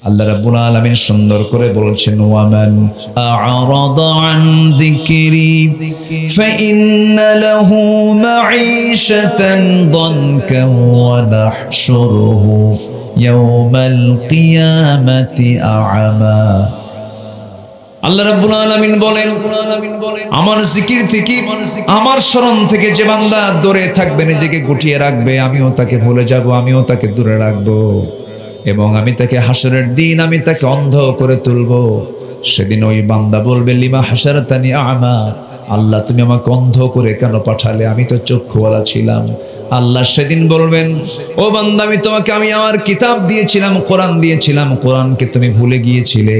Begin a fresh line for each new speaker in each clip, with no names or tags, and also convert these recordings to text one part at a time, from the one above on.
আল্লাহ রাব্বুল আলামিন সুন্দর করে বলছেন, ওয়ামান আ'রাদা আন যিকরি ফাইন্না লাহু মাঈশাতান দানকা ওয়া নাহশুরুহু ইয়াওমাল কিয়ামাতি আ'মা। আল্লাহ রাব্বুল আলামিন বলেন, আমার জিকির থেকে, আমার স্মরণ থেকে যে বান্দা দূরে থাকবে, নিজেকে গুটিয়ে রাখবে, আমিও তাকে ভুলে যাব, আমিও তাকে দূরে রাখবো, এবং আমি তাকে হাসরের দিন আমি তাকে অন্ধ করে তুলবো। সেদিন ওই বান্দা বলবে, লিমা হাসারাতানি আ'মা, আল্লাহ তুমি আমাকে অন্ধ করে কেন পাঠালে, আমি তো চক্ষুওয়ালা ছিলাম। আল্লাহ সেদিন বলবেন, ও বান্দা, আমি আমার কিতাব দিয়েছিলাম, কোরআন দিয়েছিলাম, কোরআনকে তুমি ভুলে গিয়েছিলে,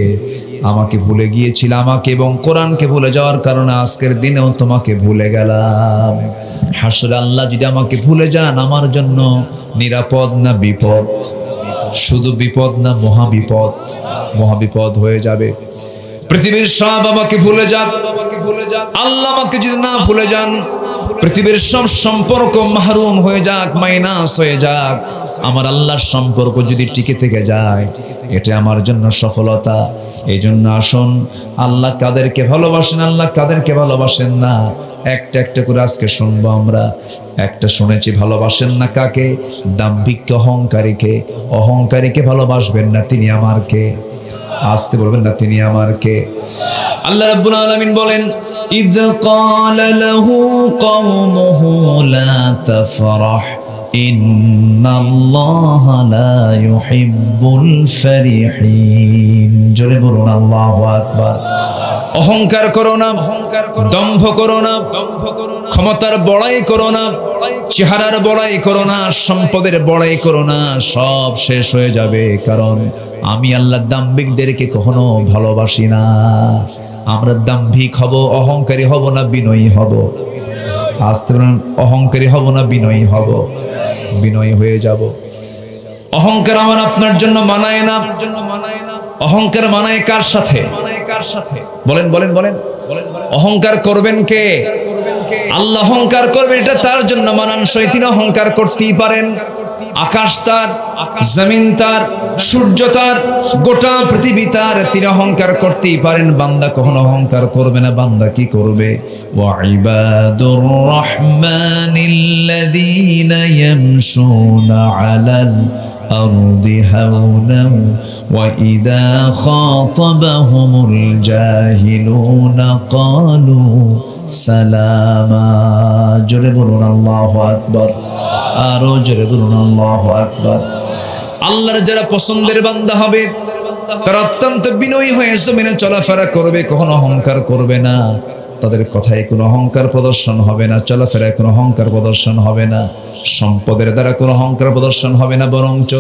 আমাকে ভুলে গিয়েছিলে, আমাকে এবং কোরআনকে ভুলে যাওয়ার কারণে আজকের দিনেও তোমাকে ভুলে গেলাম। হাসরে আল্লাহ যদি আমাকে ভুলে যান, আমার জন্য নিরাপদ না বিপদ? শুধু বিপদ না, মহাবিপদ, মহাবিপদ হয়ে যাবে। পৃথিবীর সব আমাকে ভুলে যান, আল্লাহ আমাকে যদি না ভুলে যান, পৃথিবীর সব সম্পর্ক মাহরুম হয়ে যাক, মাইনাস হয়ে যাক, আমার আল্লাহর সম্পর্ক যদি টিকে থেকে যায়, এটা আমার জন্য সফলতা। এই জন্য আসুন, আল্লাহ কাদেরকে ভালোবাসেন, আল্লাহ কাদেরকে ভালোবাসেন না, একটা একটা করে আজকে শুনবো আমরা। একটা শুনেছি, ভালোবাসেন না কাকে? দাম্ভিক অহংকারীকে। অহংকারীকে ভালোবাসবেন না, তিনি আমার কে? আসতে বলবেন না, তিনি আমার কে? আল্লাহ রাব্বুল আলামিন বলেন, ইয ক্বালা লাহু কওমুহু লা তাফরাহ ইন্নাল্লাহা লা ইউহিব্বুল ফারিহিন। জোরে বলুন আল্লাহু আকবার। অহংকার করো না, দম্ভ করো না, ক্ষমতার বড়াই করো না, চেহারার বড়াই করো না, সম্পদের বড়াই করো না, সব শেষ হয়ে যাবে। কারণ আমি আল্লাহ দাম্ভিকদেরকে কখনো ভালোবাসি না। আমরা দাম্ভিক হব, অহংকারী হব না বিনয়ী হব? আসতে বলুন, অহংকারী হব না বিনয়ী হব? বিনয়ী হয়ে যাব। অহংকার আমার আপনার জন্য মানায় না। অহংকার মানায় কার সাথে? বলেন বলেন বলেন। অহংকার করবেন কে? আল্লাহ অহংকার করবেন, এটা তার জন্য মানানসই, তিনি অহংকার করতেই পারেন। আকাশ তার, জমিন তার, সূর্য তার, গোটা পৃথিবী তার, তিনি অহংকার করতেই পারেন। বান্দা কখনো অহংকার করবে না। বান্দা কি করবে? ওয়া ইবাদুর রাহমানিল্লাযীনা ইয়ামশুনা আলাল আরদি হাওনাও ওয়া ইযা খাতাবাহুমুল জাহিলুনা ক্বালু সালামা। জোরে বলুন আল্লাহু আকবার। আরো জোরে বলুন আল্লাহু আকবার। আল্লাহর যারা পছন্দের বান্দা হবে, তারা অত্যন্ত বিনয়ী হয়ে জমিনে চলাফেরা করবে, কখনো অহংকার করবে না। তাদের কথায় কোনো অহংকার প্রদর্শন হবে না, চলাফেরায় কোনো অহংকার প্রদর্শন হবে না, সম্পদের দ্বারা কোনো অহংকার প্রদর্শন হবে না। বরঞ্চ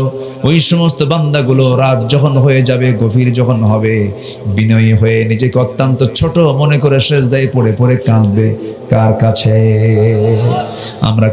ওই সমস্ত বান্দাগুলো রাত যখন হয়ে যাবে, গভীর যখন হবে, বিনয়ী হয়ে নিজেকে অত্যন্ত ছোট মনে করে সেজদায় পড়ে পড়ে কাঁদবে। কার কাছে? আমরা